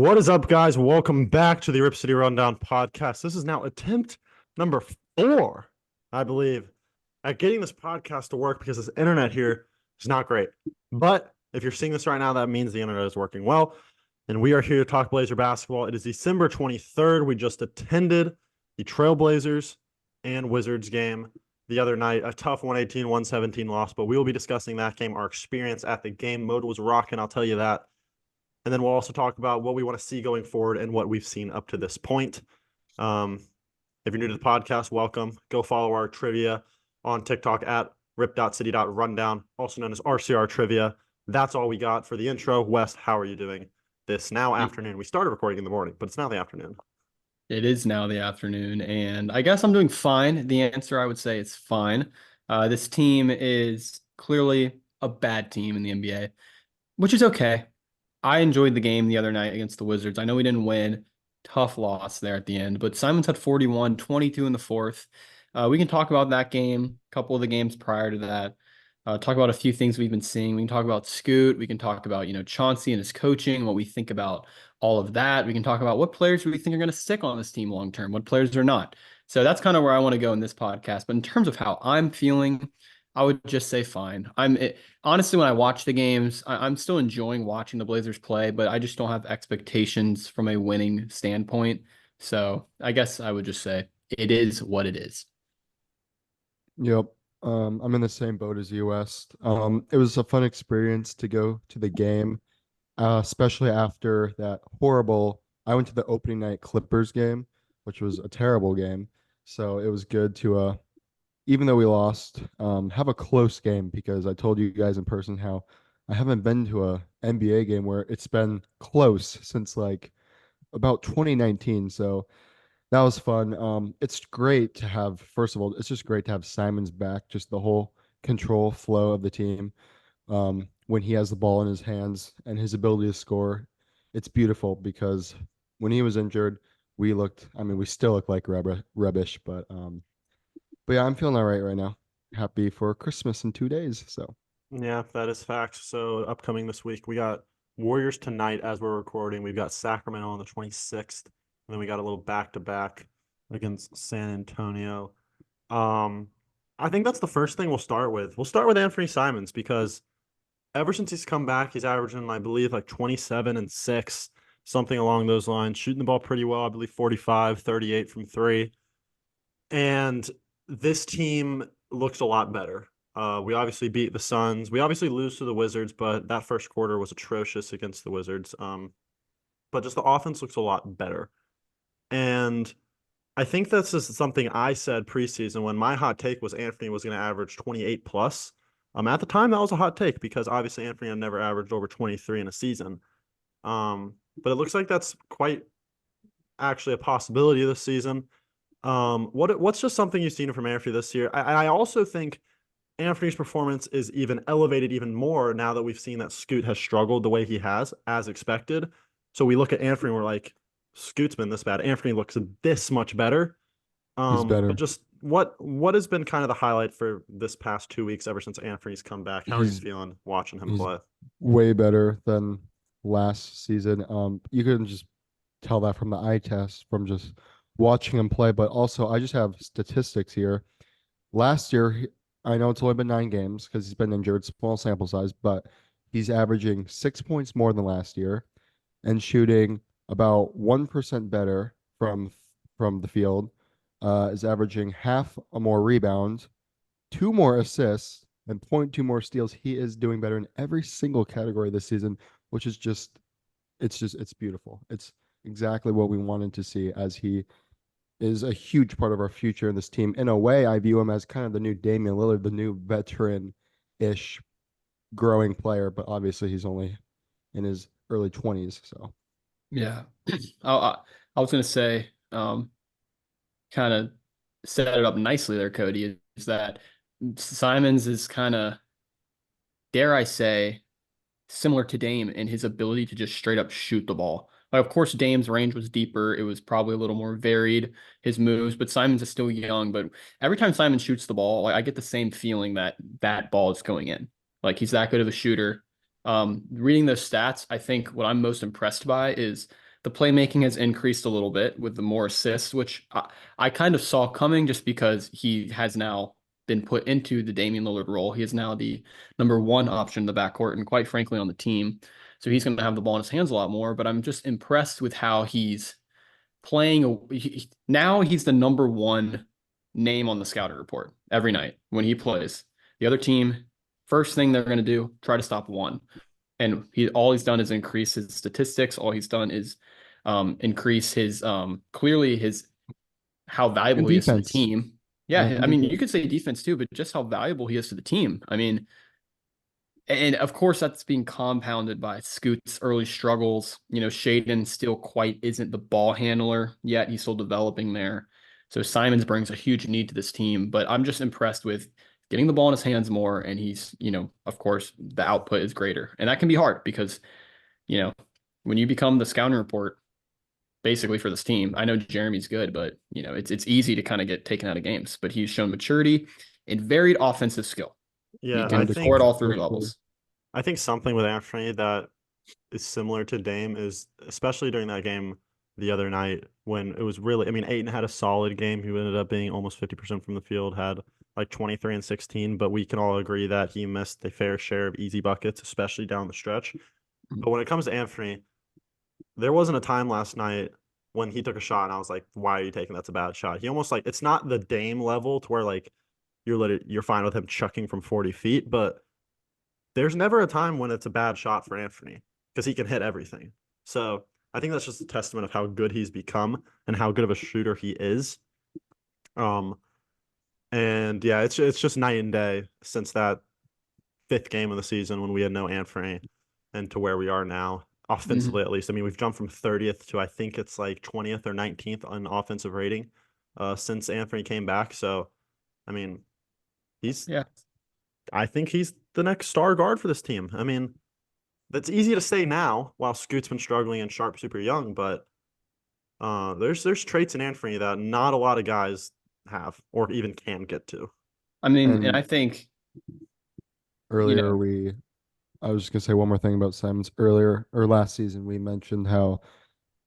What is up, guys? Welcome back to the Rip City Rundown podcast. This is now attempt number 4, I believe, at getting this podcast to work because this internet here is not great. But if you're seeing this right now, that means the internet is working well. And we are here to talk Blazer basketball. It is December 23rd. We just attended the Trailblazers and Wizards game the other night. A tough 118-117 loss, but we will be discussing that game, our experience at the game. Mode was rocking, I'll tell you that. And then we'll also talk about what we want to see going forward and what we've seen up to this point. If you're new to the podcast, welcome. Go follow our trivia on TikTok at rip.city.rundown, also known as RCR Trivia. That's all we got for the intro. Wes, how are you doing this now afternoon? We started recording in the morning, but it's now the afternoon. It is now the afternoon, and I guess I'm doing fine. The answer, I would say, is fine. This team is clearly a bad team in the NBA, which is okay. I enjoyed the game the other night against the Wizards. I know we didn't win. Tough loss there at the end, but Simons had 41, 22 in the fourth. We can talk about that game, a couple of the games prior to that. Talk about a few things we've been seeing. We can talk about Scoot. We can talk about, Chauncey and his coaching, what we think about all of that. We can talk about what players we think are going to stick on this team long term, what players are not. So that's kind of where I want to go in this podcast. But in terms of how I'm feeling, I would just say fine. Honestly, when I watch the games, I'm still enjoying watching the Blazers play, but I just don't have expectations from a winning standpoint. So I guess I would just say it is what it is. Yep. I'm in the same boat as you, West. It was a fun experience to go to the game, especially after that horrible. I went to the opening night Clippers game, which was a terrible game. So it was good to, even though we lost, have a close game because I told you guys in person how I haven't been to a NBA game where it's been close since like about 2019. So that was fun. It's great to have, first of all, it's just great to have Simons back, just the whole control flow of the team. When he has the ball in his hands and his ability to score, it's beautiful because when he was injured, we still look like rubbish, but yeah, I'm feeling all right now. Happy for Christmas in 2 days. So Yeah, that is fact. So upcoming this week, we got Warriors tonight as we're recording. We've got Sacramento on the 26th. And then we got a little back-to-back against San Antonio. I think that's the first thing we'll start with. We'll start with Anthony Simons because ever since he's come back, he's averaging, I believe, like 27 and 6, something along those lines, shooting the ball pretty well. I believe 45, 38 from three. And this team looks a lot better. We obviously beat the Suns. We obviously lose to the Wizards, but that first quarter was atrocious against the Wizards. But just the offense looks a lot better. And I think that's just something I said preseason when my hot take was Anthony was going to average 28 plus. At the time, that was a hot take because obviously Anthony had never averaged over 23 in a season. But it looks like that's quite actually a possibility this season. What's just something you've seen from Anthony this year? I also think Anthony's performance is even elevated even more now that we've seen that Scoot has struggled the way he has, as expected. So we look at Anthony and we're like, Scoot's been this bad. Anthony looks this much better. he's better. But just what has been kind of the highlight for this past 2 weeks ever since Anthony's come back? How are you feeling watching him He's play? way better than last season. You can just tell that from the eye test from just watching him play. But also, I just have statistics here. Last year, I know it's only been 9 games because he's been injured, small sample size, but he's averaging 6 points more than last year and shooting about 1% better from the field. Is averaging half a more rebounds, 2 more assists, and 0.2 more steals. He is doing better in every single category this season, which is it's beautiful. It's exactly what we wanted to see as he is a huge part of our future in this team. In a way, I view him as kind of the new Damian Lillard, the new veteran-ish growing player, but obviously he's only in his early 20s. So Yeah. I was going to say, kind of set it up nicely there, Cody, is that Simons is kind of, dare I say, similar to Dame in his ability to just straight up shoot the ball. Like, of course, Dame's range was deeper. It was probably a little more varied, his moves, but Simons is still young. But every time Simon shoots the ball, like, I get the same feeling that that ball is going in. Like, he's that good of a shooter. Reading those stats, I think what I'm most impressed by is The playmaking has increased a little bit with the more assists, which I kind of saw coming just because he has now been put into the Damian Lillard role. He is now the number one option in the backcourt and quite frankly on the team. So he's going to have the ball in his hands a lot more, but I'm just impressed with how he's playing. Now he's the number one name on the scouting report every night when he plays. The other team, first thing they're going to do, try to stop one. And all he's done is increase his statistics. All he's done is increase his clearly his how valuable And he is to the defense. team. Yeah, Yeah, and I mean, you defense. could say defense too, but just how valuable he is to the team. I mean, and of course that's being compounded by Scoot's early struggles. Shaden still quite isn't the ball handler yet. He's still developing there. So Simons brings a huge need to this team, but I'm just impressed with getting the ball in his hands more. And he's, of course, the output is greater. And that can be hard because, you know, when you become the scouting report basically for this team, I know Jeremy's good, but it's easy to kind of get taken out of games. But he's shown maturity and varied offensive skill. He Yeah, can I score think at all For three sure. levels. I think something with Anthony that is similar to Dame is especially during that game the other night when it was really, I mean, Aiton had a solid game. He ended up being almost 50% from the field, had like 23 and 16, but we can all agree that he missed a fair share of easy buckets, especially down the stretch. But when it comes to Anthony, there wasn't a time last night when he took a shot and I was like, why are you taking that's a bad shot? He almost like it's not the Dame level to where like you're fine with him chucking from 40 feet, but there's never a time when it's a bad shot for Anthony because he can hit everything. So I think that's just a testament of how good he's become and how good of a shooter he is. Um, and yeah, it's just night and day since that fifth game of the season when we had no Anthony and to where we are now, offensively at least. I mean, we've jumped from 30th to I think it's like 20th or 19th on offensive rating since Anthony came back. So, I mean, he's Yeah. I think he's the next star guard for this team. I mean, that's easy to say now while Scoot's been struggling and Sharp super young, but there's traits in Anthony that not a lot of guys have or even can get to. I mean, and And I think, earlier I was just gonna say one more thing about Simons. Earlier or last season, we mentioned how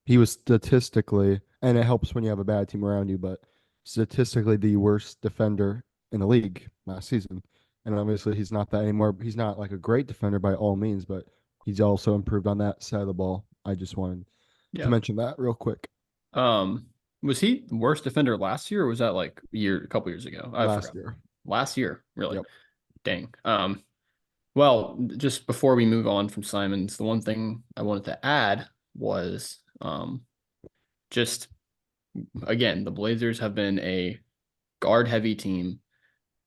he was statistically, and it helps when you have a bad team around you, but statistically the worst defender in the league last season. And obviously he's not that anymore. He's not like a great defender by all means, but he's also improved on that side of the ball. I just wanted to yeah. mention that real quick. Um, was he the worst defender last year, or was that like a couple years ago? I Last forgot. year. Last year, really? Yep. Dang. Well, just before we move on from Simons, the one thing I wanted to add was just again, the Blazers have been a guard heavy team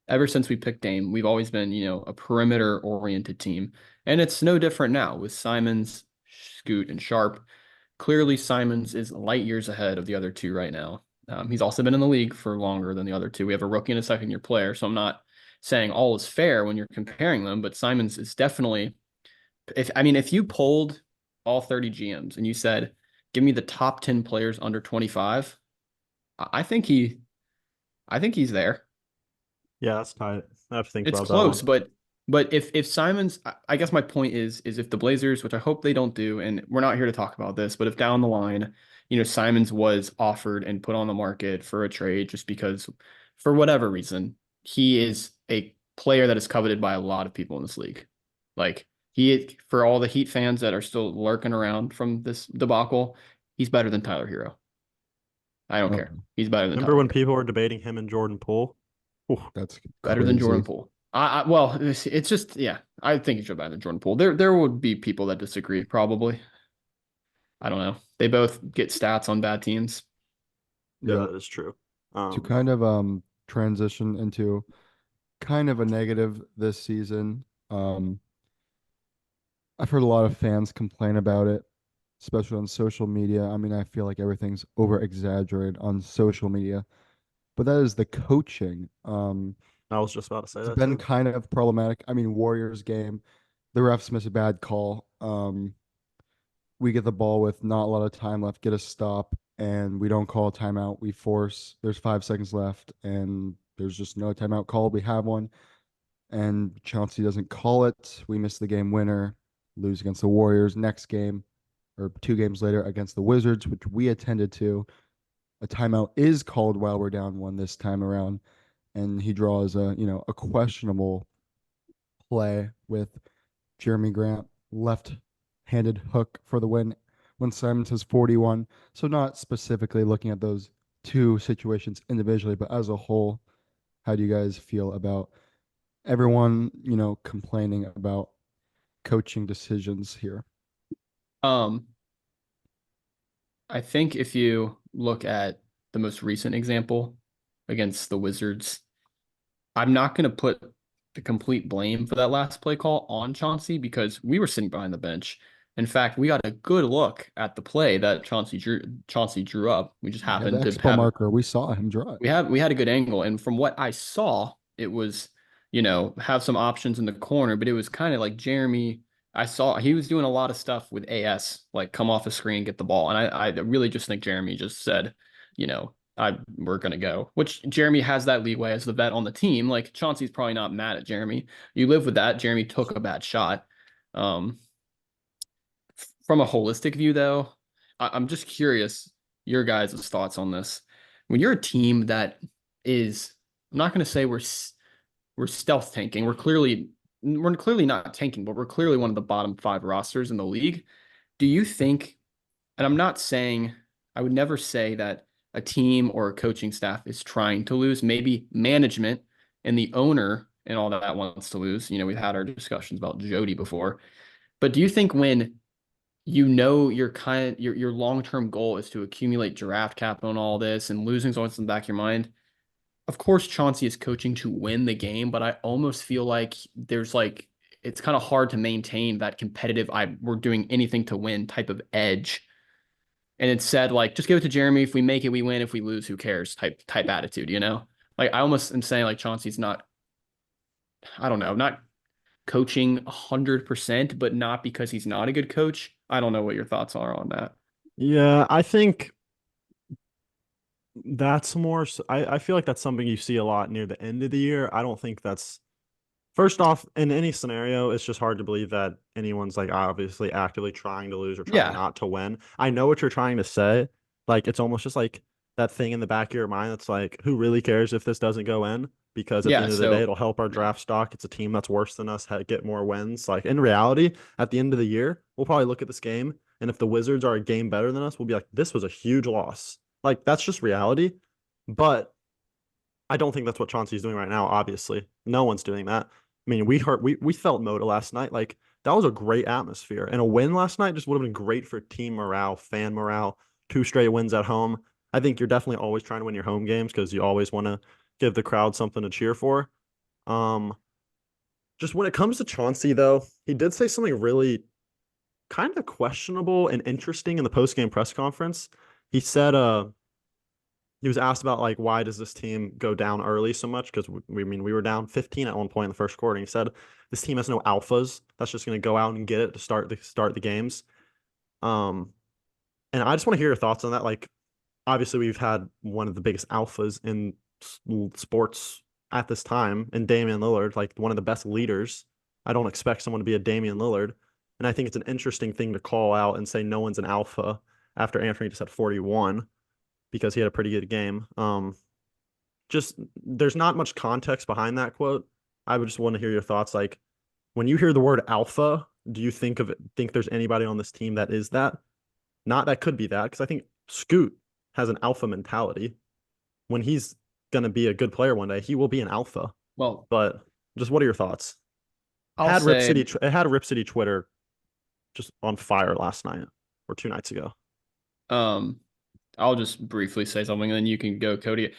ever since we picked Dame. We've always been, a perimeter oriented team. And it's no different now with Simons, Scoot, and Sharp. Clearly, Simons is light years ahead of the other two right now. He's also been in the league for longer than the other two. We have a rookie and a second year player. So I'm not saying all is fair when you're comparing them, but Simons is definitely, if you polled all 30 GMs and you said, give me the top 10 players under 25, I think I think he's there. Yeah, that's tight. I have to think It's about that one. close, but if Simons, I guess my point is if the Blazers, which I hope they don't do, and we're not here to talk about this, but if down the line, Simons was offered and put on the market for a trade just because for whatever reason, he is a player that is coveted by a lot of people in this league. Like for all the Heat fans that are still lurking around from this debacle, he's better than Tyler Hero. I don't care. He's better than Remember Tyler when Hero. people were debating him and Jordan Poole? Ooh, That's Better than Jordan crazy. Poole. Well, it's just yeah. I think he should better than Jordan Poole. There would be people that disagree. Probably. I don't know. They both get stats on bad teams. yeah, Yep. that is true. To kind of transition into kind of a negative this season. I've heard a lot of fans complain about it, especially on social media. I mean, I feel like everything's over exaggerated on social media, but that is the coaching. I was just about to say It's that been too. kind of problematic. I mean, Warriors game, the refs miss a bad call. We get the ball with not a lot of time left, get a stop, and we don't call a timeout. We force, there's 5 seconds left, and there's just no timeout called. We have one, and Chauncey doesn't call it. We miss the game winner, lose against the Warriors. Next game, or 2 games later against the Wizards, which we attended to. A timeout is called while we're down one this time around, and he draws a questionable play with Jeremy Grant left-handed hook for the win when Simons has 41. So not specifically looking at those two situations individually, but as a whole, how do you guys feel about everyone, complaining about coaching decisions here? Um, I think if you look at the most recent example against the Wizards, I'm not going to put the complete blame for that last play call on Chauncey because we were sitting behind the bench. In fact, we got a good look at the play that Chauncey drew up. We just Yeah, the happened to expo have marker, we saw him draw it. we had a good angle, and from what I saw, it was, have some options in the corner, but it was kind of like Jeremy. I saw he was doing a lot of stuff with AS, like come off the screen, get the ball, and I really just think Jeremy just said, we're gonna go, which Jeremy has that leeway as the vet on the team. Like Chauncey's probably not mad at Jeremy. You live with that. Jeremy took a bad shot. Um, from a holistic view, though, I'm just curious your guys' thoughts on this. When you're a team that is, I'm not going to say we're stealth tanking. We're clearly not tanking, but we're clearly one of the bottom 5 rosters in the league. Do you think? And I'm not saying, I would never say that a team or a coaching staff is trying to lose. Maybe management and the owner and all that wants to lose. We've had our discussions about Jody before. But do you think when your long-term goal is to accumulate draft capital and all this, and losing's always in the back of your mind? Of course, Chauncey is coaching to win the game, but I almost feel like it's kind of hard to maintain that competitive, we're doing anything to win type of edge. And it said, like, just give it to Jeremy. If we make it, we win. If we lose, who cares? Type attitude, Like I almost am saying like Chauncey's not, I don't know, not coaching 100%, but not because he's not a good coach. I don't know what your thoughts are on that. Yeah, I think that's more. I feel like that's something you see a lot near the end of the year. I don't think that's first off in any scenario. It's just hard to believe that anyone's like obviously actively trying to lose or trying Yeah. not to win. I know what you're trying to say. Like it's almost just like that thing in the back of your mind that's like, who really cares if this doesn't go in? Because at the Yeah. end of the day, So, it'll help our yeah. draft stock. It's a team that's worse than us, get more wins. Like in reality, at the end of the year, we'll probably look at this game, and if the Wizards are a game better than us, we'll be like, this was a huge loss. Like that's just reality. But I don't think that's what Chauncey's doing right now. Obviously, no one's doing that. I mean, we felt Moda last night. Like that was a great atmosphere, and a win last night just would have been great for team morale, fan morale. 2 straight wins at home. I think you're definitely always trying to win your home games because you always want to give the crowd something to cheer for. Um, just when it comes to Chauncey, though, he did say something really kind of questionable and interesting in the post-game press conference. He said, he was asked about like why does this team go down early so much? Because we were down 15 at one point in the first quarter. And he said this team has no alphas. That's just going to go out and get it to start the games. And I just want to hear your thoughts on that. Like, obviously, we've had one of the biggest alphas in sports at this time, in Damian Lillard, like one of the best leaders. I don't expect someone to be a Damian Lillard, and I think it's an interesting thing to call out and say no one's an alpha after Anthony just had 41 because he had a pretty good game. Just there's not much context behind that quote. I would just want to hear your thoughts. Like when you hear the word alpha, do you think there's anybody on this team that is that? Not that could be that, because I think Scoot has an alpha mentality. When he's gonna be a good player one day, he will be an alpha. Well, But just what are your thoughts? I'll say, It had Rip City Twitter just on fire last night or 2 nights ago. I'll just briefly say something, and then you can go, Cody.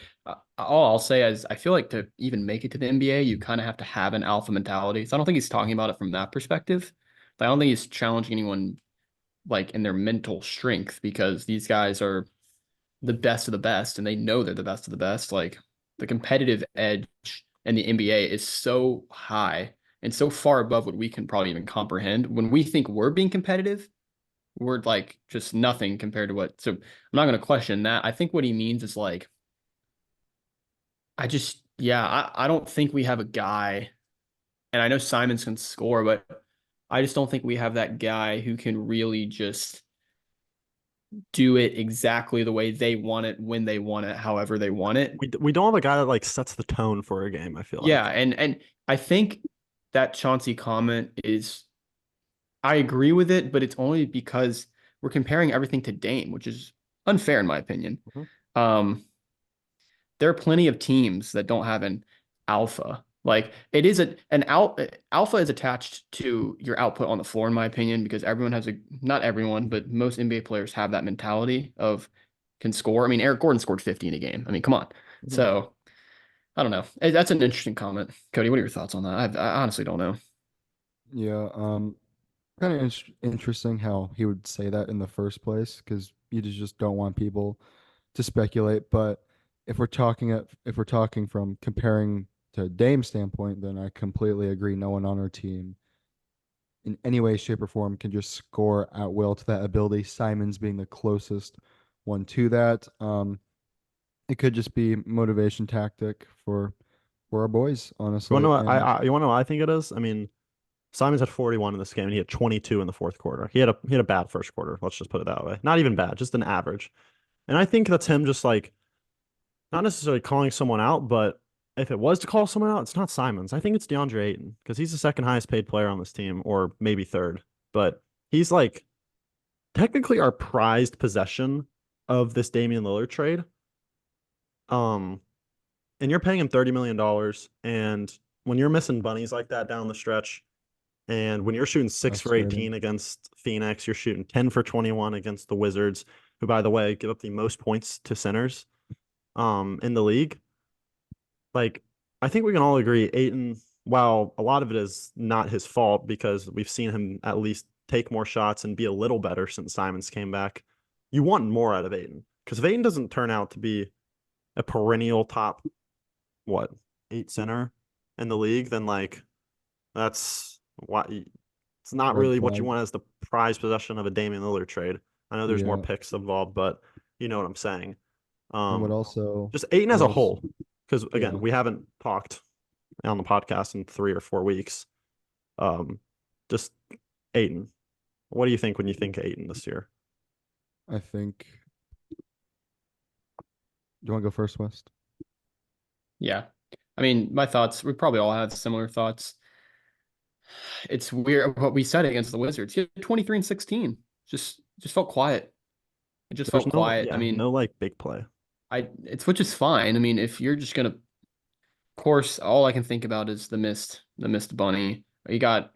All I'll say is I feel like to even make it to the NBA, you kind of have to have an alpha mentality. So I don't think he's talking about it from that perspective. I don't think he's challenging anyone like in their mental strength because these guys are the best of the best and they know they're the best of the best. Like the competitive edge in the NBA is so high and so far above what we can probably even comprehend. When we think we're being competitive, we're like just nothing compared to what. So I'm not going to question that. I think what he means is like, I don't think we have a guy, and I know Simons can score, but I just don't think we have that guy who can really just do it exactly the way they want it, when they want it, however they want it. We don't have a guy that like sets the tone for a game, I feel Yeah, like. and I think that Chauncey comment is, I agree with it, but it's only because we're comparing everything to Dame, which is unfair in my opinion. Mhm. Um, there are plenty of teams that don't have an alpha. Like it is alpha is attached to your output on the floor, in my opinion, because everyone has not everyone, but most NBA players have that mentality of can score. I mean, Eric Gordon scored 50 in a game. I mean, come on. Mhm. So I don't know. That's an interesting comment. Cody, what are your thoughts on that? I honestly don't know. Yeah, kind of interesting how he would say that in the first place because you just don't want people to speculate. But if we're talking from comparing to Dame's standpoint, then I completely agree. No one on our team in any way, shape, or form can just score at will to that ability. Simons being the closest one to that. It could just be motivation tactic for our boys, You wanna honestly. know what And you wanna know what I think it is? I mean, Simons had 41 in this game and he had 22 in the fourth quarter. He had a bad first quarter, let's just put it that way. Not even bad, just an average. And I think that's him just like not necessarily calling someone out, but if it was to call someone out, it's not Simons. I think it's DeAndre Ayton because he's the second highest paid player on this team, or maybe third. But he's like technically our prized possession of this Damian Lillard trade. Um, and you're paying him $30 million. And when you're missing bunnies like that down the stretch, and when you're shooting 6 for frustrating. 18 against Phoenix, you're shooting 10 for 21 against the Wizards, who, by the way, give up the most points to centers in the league. Like, I think we can all agree, Ayton, while a lot of it is not his fault because we've seen him at least take more shots and be a little better since Simons came back, you want more out of Ayton. Because if Ayton doesn't turn out to be a perennial top, what, 8 center in the league, then like that's why it's not Red really what you flag. want as the prize possession of a Damian Lillard trade. I know there's more Yeah. picks involved, but you know what I'm saying. And Um, just Ayton as what a else? whole, because Yeah. again, we haven't talked on the podcast in 3 or 4 weeks. Um, just Ayton. What do you think when you think Ayton this year? I think. Do you want to go first, West? Yeah. I mean, my thoughts, we probably all have similar thoughts. It's weird what we said against the Wizards. He had 23 and 16. Just felt quiet. It just There's felt no, quiet. I yeah, mean, no like big play. it's which is fine. I mean, if you're just gonna, of course, all I can think about is the missed bunny. You got,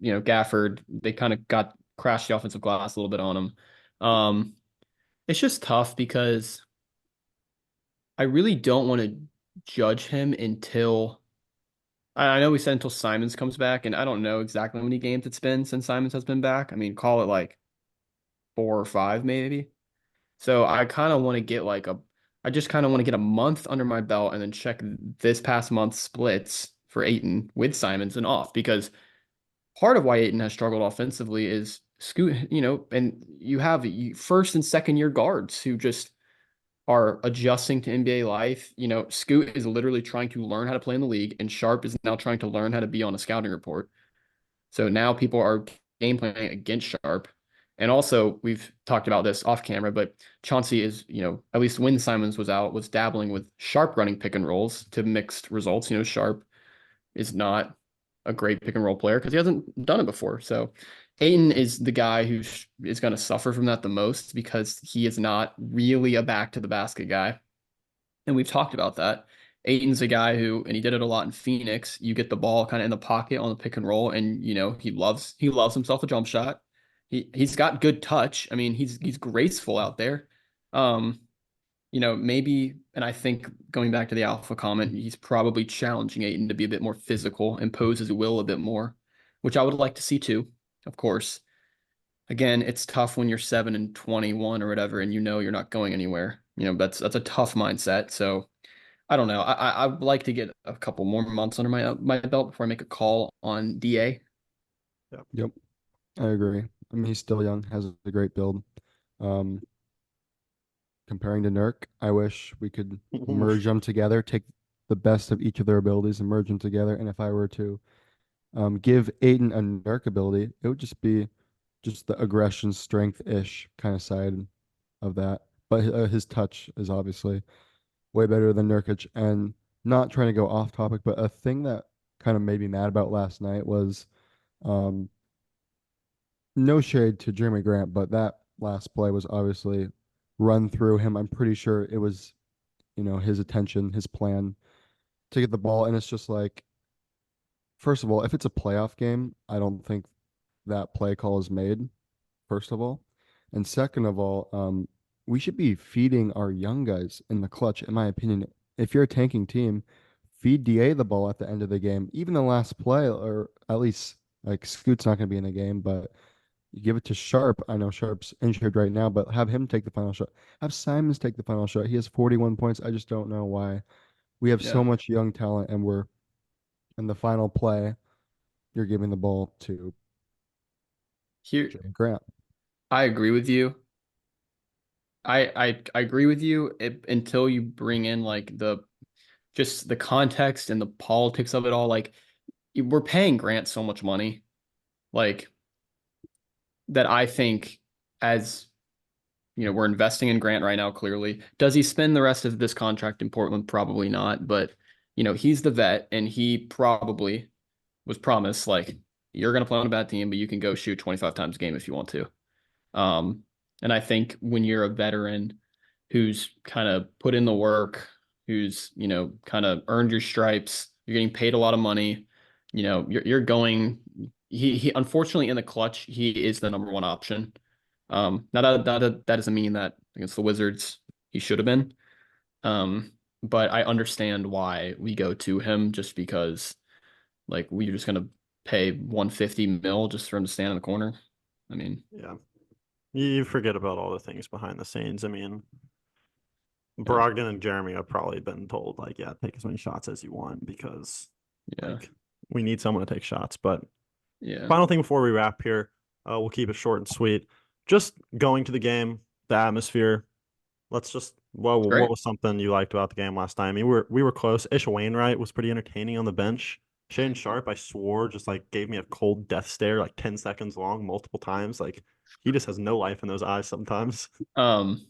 Gafford. They kind of got crashed the offensive glass a little bit on him. Um, it's just tough because I really don't want to judge him until I know we said until Simons comes back, and I don't know exactly how many games it's been since Simons has been back. I mean, call it like 4 or 5 maybe. So I just kind of want to get a month under my belt and then check this past month's splits for Aiton with Simons and off because part of why Aiton has struggled offensively is Scoot, and you have first and second year guards who just are adjusting to NBA life. Scoot is literally trying to learn how to play in the league, and Sharp is now trying to learn how to be on a scouting report. So now people are game planning against Sharp. And also, we've talked about this off camera, but Chauncey is, at least when Simons was out, was dabbling with Sharp running pick and rolls to mixed results. Sharp is not a great pick and roll player because he hasn't done it before. So Ayton is the guy who is going to suffer from that the most because he is not really a back to the basket guy. And we've talked about that. Ayton's a guy who, and he did it a lot in Phoenix. You get the ball kind of in the pocket on the pick and roll, and he loves himself a jump shot. He's got good touch. I mean, he's graceful out there. Um, maybe, and I think going back to the alpha comment, he's probably challenging Ayton to be a bit more physical, impose his will a bit more, which I would like to see too, of course. Again, it's tough when you're 7 and 21 or whatever, and you're not going anywhere. That's a tough mindset. So I don't know. I would like to get a couple more months under my belt before I make a call on DA. Yeah. Yep. I agree. I mean, he's still young, has a great build. Um, Comparing to Nurk, I wish we could merge them together, take the best of each of their abilities and merge them together. And if I were to give Aiden a Nurk ability, it would just be just the aggression, strength ish kind of side. of that. But his touch is obviously way better than Nurkic. And not trying to go off topic, but a thing that kind of made me mad about last night was um, no shade to Jeremy Grant, but that last play was obviously run through him. I'm pretty sure it was, his attention, his plan to get the ball. And it's just like, first of all, if it's a playoff game, I don't think that play call is made, first of all. And second of all, we should be feeding our young guys in the clutch, in my opinion. If you're a tanking team, feed DA the ball at the end of the game, even the last play, or at least like Scoot's not going to be in the game, but you give it to Sharp. I know Sharp's injured right now, but have him take the final shot. Have Simons take the final shot. He has 41 points. I just don't know why. We have so Yeah. much young talent, and we're in the final play, you're giving the ball to Here, Jeremy Grant. I agree with you. I agree with you until you bring in like just the context and the politics of it all. Like we're paying Grant so much money, like that I think as we're investing in Grant right now, clearly. Does he spend the rest of this contract in Portland? Probably not. But, he's the vet and he probably was promised, like, you're going to play on a bad team, but you can go shoot 25 times a game if you want to. And I think when you're a veteran who's kind of put in the work, who's, kind of earned your stripes, you're getting paid a lot of money, you're going, he unfortunately in the clutch, he is the number one option. Now that doesn't mean that against the Wizards he should have been. But I understand why we go to him just because like we're just gonna pay 150 mil just for him to stand in the corner. I mean, Yeah. You forget about all the things behind the scenes. I mean, yeah, Brogdon and Jeremy have probably been told, like, yeah, take as many shots as you want because yeah, like we need someone to take shots. But yeah. final thing before we wrap here, we'll keep it short and sweet. Just going to the game, the atmosphere. Let's just what Great. was something you liked about the game last time? I mean, we were close. Ish Wainwright was pretty entertaining on the bench. Shane Sharp, I swore, just like gave me a cold death stare, like 10 seconds long, multiple times. Like he just has no life in those eyes sometimes. Um,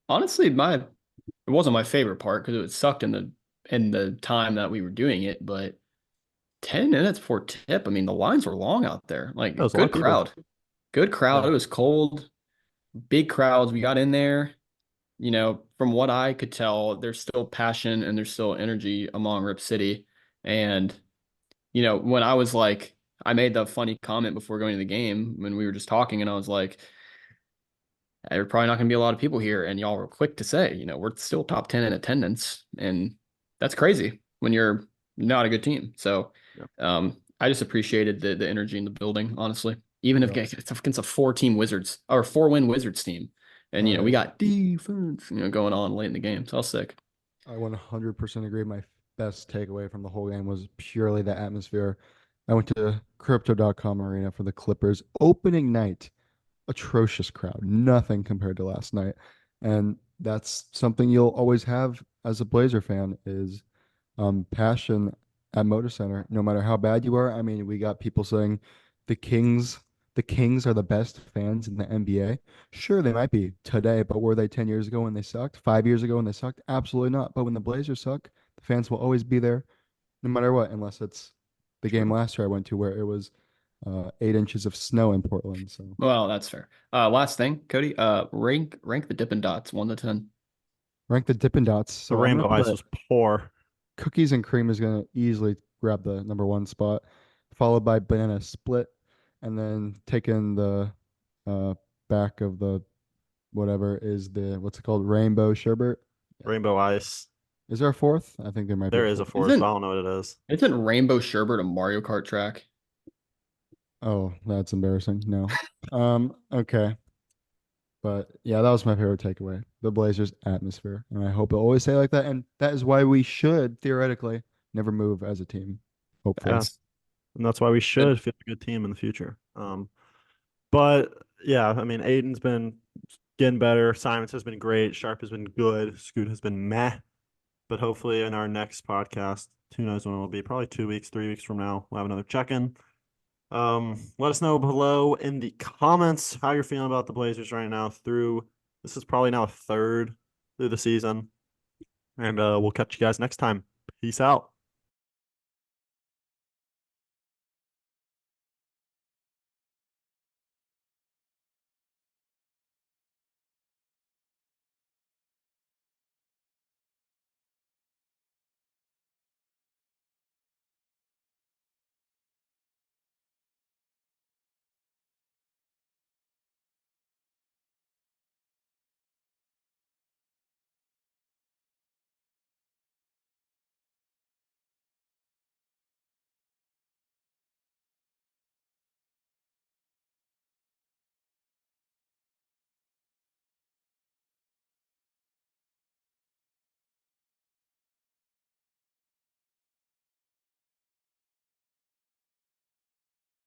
honestly, it wasn't my favorite part because it sucked in the time that we were doing it, but 10 minutes before tip, I mean, the lines were long out there. Like That was a lot of good people. crowd. Good crowd. Yeah. It was cold, big crowds. We got in there. From what I could tell, there's still passion and there's still energy among Rip City. And, when I was like, I made the funny comment before going to the game when we were just talking, and I was like, there's probably not going to be a lot of people here. And y'all were quick to say, we're still top 10 in attendance. And that's crazy when you're not a good team. So Yeah. I just appreciated the energy in the building, honestly. Even if Yeah. it's against a 4-team Wizards or 4-win Wizards team. And, we Right. got defense, going on late in the game. So I was sick. I 100% agree. My best takeaway from the whole game was purely the atmosphere. I went to crypto.com arena for the Clippers opening night. Atrocious crowd. Nothing compared to last night. And that's something you'll always have as a Blazer fan is passion at Motor Center, no matter how bad you are. I mean, we got people saying the Kings, the Kings are the best fans in the NBA. Sure, they might be today, but were they 10 years ago when they sucked? 5 years ago when they sucked? Absolutely not. But when the Blazers suck, the fans will always be there, no matter what, unless it's the game True. last year I went to where it was 8 inches of snow in Portland. So Well, that's fair. Last thing, Cody, rank the Dippin' Dots 1 to 10. rank the Dippin' Dots. The So I'm rainbow gonna ice put was poor. Cookies and Cream is gonna easily grab the number one spot, followed by Banana Split, and then taking the uh, back of the whatever is the what's it called, Rainbow Sherbet. Rainbow ice. Is there a fourth? I think there might be There a is a fourth. fourth, but I don't know what it is. Isn't Rainbow Sherbet a Mario Kart track? Oh, that's embarrassing. No. Okay. But yeah, that was my favorite takeaway. The Blazers atmosphere. And I hope it always stay like that. And that is why we should theoretically never move as a team. Hopefully. Yeah. And that's why we should feel a good team in the future. But yeah, I mean, Aiden's been getting better. Simons has been great. Sharp has been good. Scoot has been meh. But hopefully in our next podcast, who knows when it will be, probably 2 weeks, 3 weeks from now, we'll have another check-in. Let us know below in the comments how you're feeling about the Blazers right now through This is probably now a third through the season. And we'll catch you guys next time. Peace out.